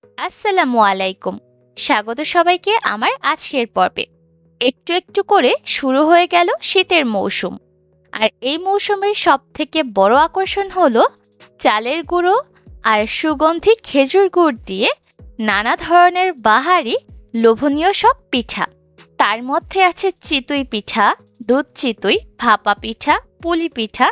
আসসালামু আলাইকুম। স্বাগত সবাইকে আমার আজকের পর্বে। একটু একটু করে শুরু হয়ে গেল শীতের মৌসুম। আর এই মৌসুমের সবথেকে বড় আকর্ষণ হলো চালের গুঁড়ো আর সুগন্ধি খেজুর গুড় দিয়ে নানা ধরনের বাহারি লোভনীয় সব পিঠা। তার মধ্যে আছে চিতই পিঠা, দুধ চিতই, ভাপা পিঠা, পুলি পিঠা,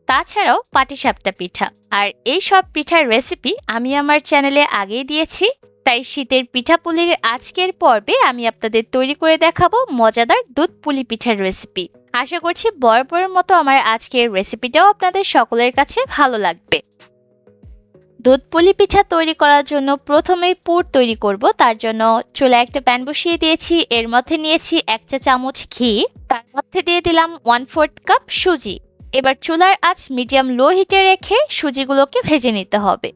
তাছাড়াও পাটিসাপটা পিঠা। আর এই সব পিঠার রেসিপি আমি আমার চ্যানেলে আগেই দিয়েছি, তাই শীতের পিঠাপুলির আজকের পর্বে আমি আপনাদের তৈরি করে দেখাবো মজাদার দুধ পুলি পিঠার রেসিপি। আশা করছি বরাবরের মতো আমার আজকের রেসিপিটাও আপনাদের সকলের কাছে ভালো লাগবে। দুধ পুলি পিঠা তৈরি করার জন্য প্রথমেই পুর তৈরি করব। তার জন্য চুলায় একটা প্যান বসিয়ে দিয়েছি। এর মধ্যে নিয়েছি 1 চা চামচ ঘি, তার মধ্যে দিয়ে দিলাম 1/4 কাপ সুজি। এবার চুলার আঁচ মিডিয়াম লো হিটে রেখে সুজিগুলোকে ভেজে নিতে হবে।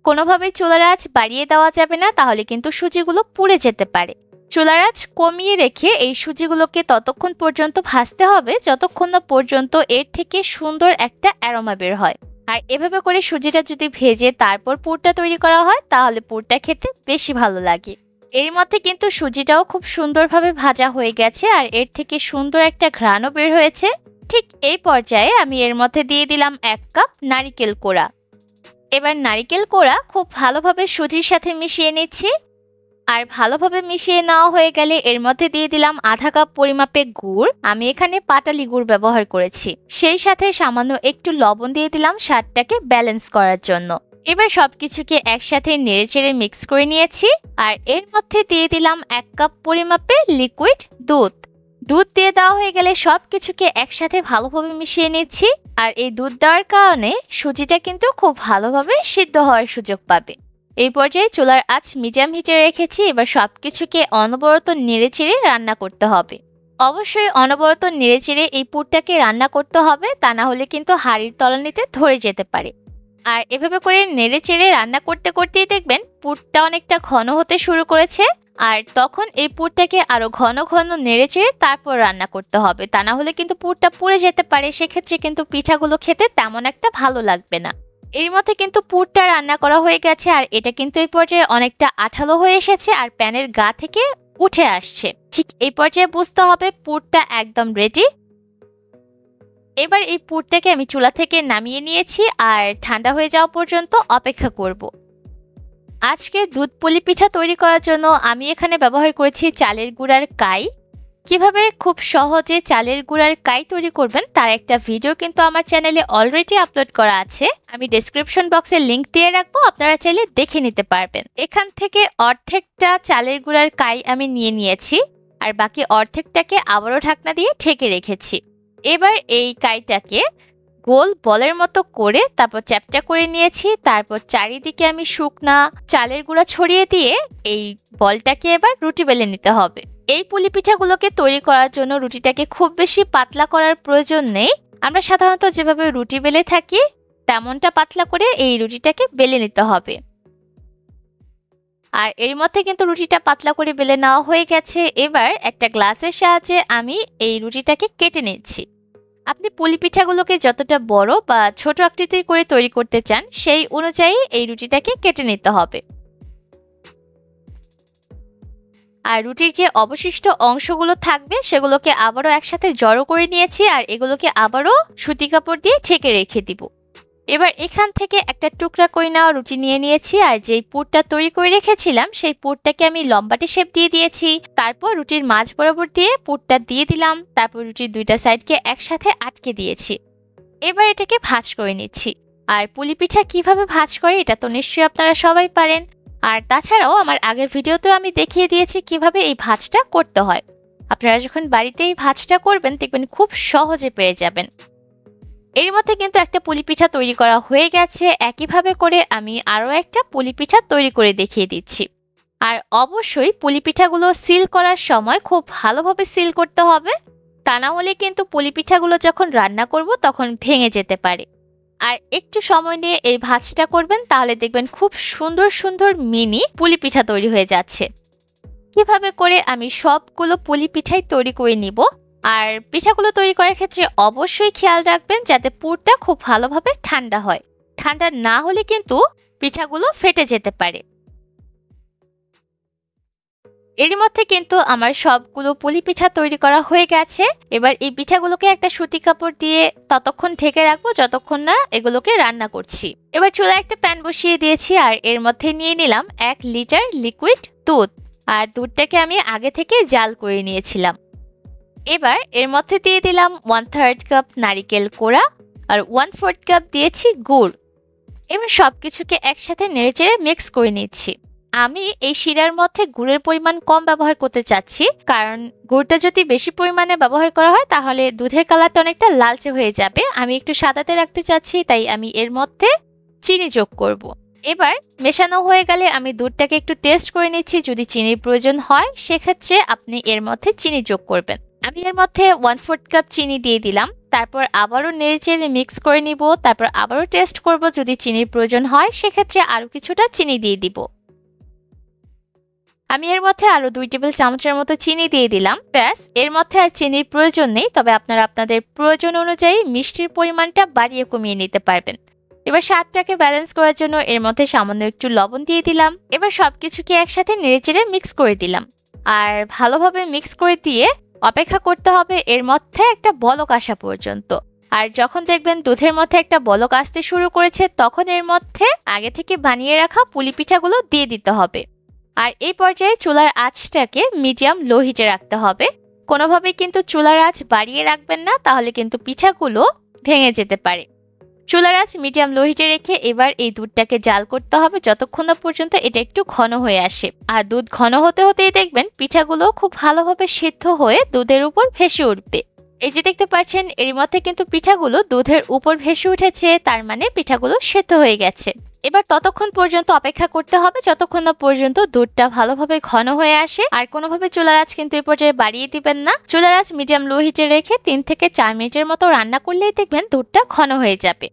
কোনোভাবেই চুলার আঁচ বাড়িয়ে দেওয়া যাবে না, তাহলে কিন্তু সুজিগুলো পুড়ে যেতে পারে। চুলার আঁচ কমিয়ে রেখে এই সুজিগুলোকে ততক্ষণ পর্যন্ত ভাজতে হবে যতক্ষণ না পর্যন্ত এর থেকে সুন্দর একটা অ্যারোমা বের হয়। আর এভাবে করে সুজিটা যদি ভেজে তারপর পুরটা তৈরি করা হয় তাহলে পুরটা খেতে বেশি ভালো লাগে। এর মধ্যে কিন্তু সুজিটাও খুব সুন্দরভাবে ভাজা হয়ে গেছে আর এর থেকে সুন্দর একটা ঘ্রাণও বের হয়েছে। ঠিক এই পর্যায়ে আমি এর মধ্যে দিয়ে দিলাম 1 কাপ নারিকেল কোড়া। এবার নারিকেল কোড়া খুব ভালোভাবে সুজির সাথে মিশিয়ে নিচ্ছি। আর ভালোভাবে মিশিয়ে নেওয়া হয়ে গেলে এর মধ্যে দিয়ে দিলাম 1/2 কাপ পরিমাপে গুড়। আমি এখানে পাটালি গুড় ব্যবহার করেছি। সেই সাথে সামান্য একটু লবণ দিয়ে দিলাম স্বাদটাকে ব্যালেন্স করার জন্য। এবার সবকিছুকে একসাথে নেড়েচেড়ে মিক্স করে নিয়েছি। আর এর মধ্যে দিয়ে দিলাম 1 কাপ পরিমাপে লিকুইড দুধ। দুধ দিয়ে দেওয়া হয়ে গেলে সবকিছুকে একসাথে ভালোভাবে মিশিয়ে নিচ্ছি। আর এই দুধ দেওয়ার কারণে সুজিটা কিন্তু খুব ভালোভাবে সিদ্ধ হওয়ার সুযোগ পাবে। এই পর্যায়ে চুলার আঁচ মিডিয়াম হিটে রেখেছি। এবার সবকিছুকে অনবরত নেড়েচেড়ে রান্না করতে হবে। অবশ্যই অনবরত নেড়েচেড়ে এই পুরটাকে রান্না করতে হবে, তা না হলে কিন্তু হাঁড়ির তলানিতে ধরে যেতে পারে। আর এভাবে করে নেড়েচেড়ে রান্না করতে করতেই দেখবেন পুরটা অনেকটা ঘন হতে শুরু করেছে। আর তখন এই পুরটাকে আরো ঘন ঘন নেড়েচেড়ে তারপর রান্না করতে হবে, তা না হলে কিন্তু পুরটা পুড়ে যেতে পারে। সেক্ষেত্রে কিন্তু পিঠাগুলো খেতে তেমন একটা ভালো লাগবে না। এর মধ্যে কিন্তু পুরটা রান্না করা হয়ে গেছে আর এটা কিন্তু এই পর্যায়ে অনেকটা আঠালো হয়ে এসেছে আর প্যানের গা থেকে উঠে আসছে। ঠিক এই পর্যায়ে বুঝতে হবে পুরটা একদম রেডি। এবার এই পুরটাকে আমি চুলা থেকে নামিয়ে নিয়েছি আর ঠান্ডা হয়ে যাওয়া পর্যন্ত অপেক্ষা করব। আজকে দুধ পুলি পিঠা তৈরি করার জন্য আমি এখানে ব্যবহার করেছি চালের গুঁড়ার কাই। কিভাবে খুব সহজে চালের গুঁড়ার কাই তৈরি করবেন তার একটা ভিডিও কিন্তু আমার চ্যানেলে অলরেডি আপলোড করা আছে। আমি ডেসক্রিপশন বক্সে লিংক দিয়ে রাখবো, আপনারা চাইলে দেখে নিতে পারবেন। এখান থেকে অর্ধেকটা চালের গুঁড়ার কাই আমি নিয়ে নিয়েছি আর বাকি অর্ধেকটাকে আবারও ঢাকনা দিয়ে ঢেকে রেখেছি। এবার এই কাইটাকে গোল বলের মতো করে তারপর চ্যাপটা করে নিয়েছি। তারপর চারিদিকে আমি শুকনা চালের গুঁড়া ছড়িয়ে দিয়ে এই বলটাকে এবার রুটি বেলে নিতে হবে। এই পুলি পিঠাগুলোকে তৈরি করার জন্য রুটিটাকে খুব বেশি পাতলা করার প্রয়োজন নেই। আমরা সাধারণত যেভাবে রুটি বেলে থাকি তেমনটা পাতলা করে এই রুটিটাকে বেলে নিতে হবে। আর এর মধ্যে কিন্তু রুটিটা পাতলা করে বেলে নেওয়া হয়ে গেছে। এবার একটা গ্লাসের সাহায্যে আমি এই রুটিটাকে কেটে নিচ্ছি। আপনি পুলি পিঠাগুলোকে যতটা বড় বা ছোট আকৃতির করে তৈরি করতে চান সেই অনুযায়ী এই রুটিটাকে কেটে নিতে হবে। আর রুটির যে অবশিষ্ট অংশগুলো থাকবে সেগুলোকে আবারও একসাথে জড়ো করে নিয়েছি আর এগুলোকে আবারও সুতি কাপড় দিয়ে ঢেকে রেখে দিব। এবার এখান থেকে একটা টুকরা করে নেওয়া রুটি নিয়ে নিয়েছি আর যেই পুরটা তৈরি করে রেখেছিলাম সেই পুরটাকে আমি লম্বাটে শেপ দিয়ে দিয়েছি। তারপর রুটির মাঝ বরাবর দিয়ে পুরটা দিয়ে দিলাম। তারপর রুটির দুইটা সাইডকে একসাথে আটকে দিয়েছি। এবার এটাকে ভাঁজ করে নিচ্ছি। আর পুলি পিঠা কিভাবে ভাঁজ করে এটা তো নিশ্চয়ই আপনারা সবাই পারেন। আর তাছাড়াও আমার আগের ভিডিওতেও আমি দেখিয়ে দিয়েছি কিভাবে এই ভাঁজটা করতে হয়। আপনারা যখন বাড়িতে এই ভাঁজটা করবেন দেখবেন খুব সহজে পেরে যাবেন। এর মধ্যে কিন্তু একটা পুলি পিঠা তৈরি করা হয়ে গেছে। একইভাবে করে আমি আরও একটা পুলি পিঠা তৈরি করে দেখিয়ে দিচ্ছি। আর অবশ্যই পুলি পিঠাগুলো সিল করার সময় খুব ভালোভাবে সিল করতে হবে, তা না হলে কিন্তু পুলি পিঠাগুলো যখন রান্না করব তখন ভেঙে যেতে পারে। আর একটু সময় নিয়ে এই ভাঁজটা করবেন, তাহলে দেখবেন খুব সুন্দর সুন্দর মিনি পুলি পিঠা তৈরি হয়ে যাচ্ছে। কিভাবে করে আমি সবগুলো পুলি পিঠাই তৈরি করে নিব। আর পিঠাগুলো তৈরি করার ক্ষেত্রে অবশ্যই খেয়াল রাখবেন যাতে পুরটা খুব ভালোভাবে ঠান্ডা হয়। ঠান্ডা না হলে কিন্তু পিঠাগুলো ফেটে যেতে পারে। এর মধ্যে কিন্তু আমার সবগুলো পুলি পিঠা তৈরি করা হয়ে গেছে। এবার এই পিঠাগুলোকে একটা সুতি কাপড় দিয়ে ততক্ষণ ঢেকে রাখবো যতক্ষণ না এগুলোকে রান্না করছি। এবার চুলায় একটা প্যান বসিয়ে দিয়েছি আর এর মধ্যে নিয়ে নিলাম 1 লিটার লিকুইড দুধ। আর দুধটাকে আমি আগে থেকে জাল করে নিয়েছিলাম। এবার এর মধ্যে দিয়ে দিলাম 1/3 কাপ নারিকেল কোড়া আর 1/4 কাপ দিয়েছি গুড়। এবার সবকিছুকে একসাথে নেড়েচেড়ে মিক্স করে নিচ্ছি। আমি এই শিরার মধ্যে গুড়ের পরিমাণ কম ব্যবহার করতে চাচ্ছি, কারণ গুড়টা যদি বেশি পরিমাণে ব্যবহার করা হয় তাহলে দুধের কালারটা অনেকটা লালচে হয়ে যাবে। আমি একটু সাদাতে রাখতে চাচ্ছি, তাই আমি এর মধ্যে চিনি যোগ করব। এবার মেশানো হয়ে গেলে আমি দুধটাকে একটু টেস্ট করে নিচ্ছি। যদি চিনির প্রয়োজন হয় সেক্ষেত্রে আপনি এর মধ্যে চিনি যোগ করবেন। আমি এর মধ্যে 1/4 কাপ চিনি দিয়ে দিলাম। তারপর আবারও নেড়েচেড়ে মিক্স করে নিব। তারপর আবারও টেস্ট করব, যদি চিনির প্রয়োজন হয় সেক্ষেত্রে আরও কিছুটা চিনি দিয়ে দিব। আমি এর মধ্যে আরো 2 টেবিল চামচের মতো চিনি দিয়ে দিলাম। ব্যাস, এর মধ্যে আর চিনির প্রয়োজন নেই, তবে আপনারা আপনাদের প্রয়োজন অনুযায়ী মিষ্টির পরিমাণটা বাড়িয়ে কমিয়ে নিতে পারবেন। এবার স্বাদটাকে ব্যালেন্স করার জন্য এর মধ্যে সামান্য একটু লবণ দিয়ে দিলাম। এবার সবকিছুকে একসাথে নেড়েচেড়ে মিক্স করে দিলাম আর ভালোভাবে মিক্স করে দিয়ে অপেক্ষা করতে হবে এর মধ্যে একটা বলক আসা পর্যন্ত। আর যখন দেখবেন দুধের মধ্যে একটা বলক আসতে শুরু করেছে তখন এর মধ্যে আগে থেকে বানিয়ে রাখা পুলি পিঠাগুলো দিয়ে দিতে হবে। আর এই পর্যায়ে চুলার আঁচটাকে মিডিয়াম লো হিটে রাখতে হবে। কোনোভাবেই কিন্তু চুলার আঁচ বাড়িয়ে রাখবেন না, তাহলে কিন্তু পিঠাগুলো ভেঙে যেতে পারে। চুলার আঁচ মিডিয়াম লো হিটে রেখে এবার এই দুধটাকে জাল করতে হবে যতক্ষণ না পর্যন্ত এটা একটু ঘন হয়ে আসে। আর দুধ ঘন হতে হতেই দেখবেন পিঠাগুলো খুব ভালোভাবে সিদ্ধ হয়ে দুধের উপর ভেসে উঠবে। এই যে দেখতে পাচ্ছেন এর মধ্যে কিন্তু পিঠাগুলো দুধের উপর ভেসে উঠেছে, তার মানে পিঠাগুলো সেদ্ধ হয়ে গেছে। এবার ততক্ষণ পর্যন্ত অপেক্ষা করতে হবে যতক্ষণ না পর্যন্ত দুধটা ভালোভাবে ঘন হয়ে আসে। আর কোনোভাবে চুলার আঁচ কিন্তু এই পর্যায়ে বাড়িয়ে দিবেন না। চুলার আঁচ মিডিয়াম লো হিটে রেখে 3 থেকে 4 মিনিটের মতো রান্না করলেই দেখবেন দুধটা ঘন হয়ে যাবে।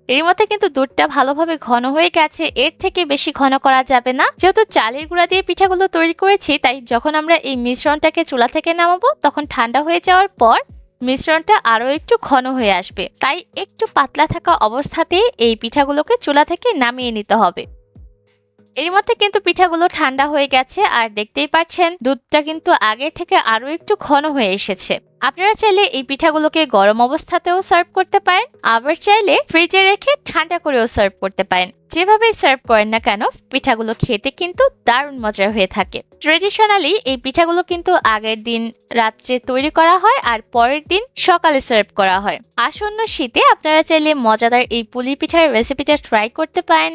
এর মধ্যে কিন্তু দুধটা ভালোভাবে ঘন হয়ে গেছে, এর থেকে বেশি ঘন করা যাবে না। যেহেতু চালের গুঁড়া দিয়ে পিঠাগুলো তৈরি করেছি, তাই যখন আমরা এই মিশ্রণটাকে চুলা থেকে নামাবো তখন ঠান্ডা হয়ে যাওয়ার পর মিশ্রণটা আরো একটু ঘন হয়ে আসবে। তাই একটু পাতলা থাকা অবস্থাতেই এই পিঠাগুলোকে চুলা থেকে নামিয়ে নিতে হবে। এর মধ্যে কিন্তু পিঠাগুলো ঠান্ডা হয়ে গেছে আর দেখতেই পাচ্ছেন দুধটা কিন্তু আগে থেকে আরো একটু ঘন হয়ে এসেছে। আপনারা চাইলে এই পিঠাগুলোকে গরম অবস্থাতেও সার্ভ করতে পারেন, আবার চাইলে ফ্রিজে রেখে ঠান্ডা করেও সার্ভ করতে পারেন। যেভাবে সার্ভ করেন না কেন পিঠাগুলো খেতে কিন্তু দারুণ মজার হয়ে থাকে। ট্রেডিশনালি এই পিঠাগুলো কিন্তু আগের দিন রাত্রে তৈরি করা হয় আর পরের দিন সকালে সার্ভ করা হয়। আসন্ন শীতে আপনারা চাইলে মজাদার এই পুলি পিঠার রেসিপিটা ট্রাই করতে পারেন।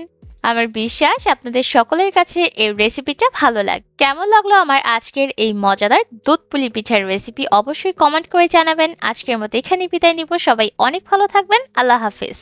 আমার বিশ্বাস আপনাদের সকলের কাছে এই রেসিপিটা ভালো লাগে। কেমন লাগলো আমার আজকের এই মজাদার দুধ পুলি পিঠার রেসিপি অবশ্যই কমেন্ট করে জানাবেন। আজকের মতো এখানে বিদায় নিব। সবাই অনেক ভালো থাকবেন। আল্লাহ হাফেজ।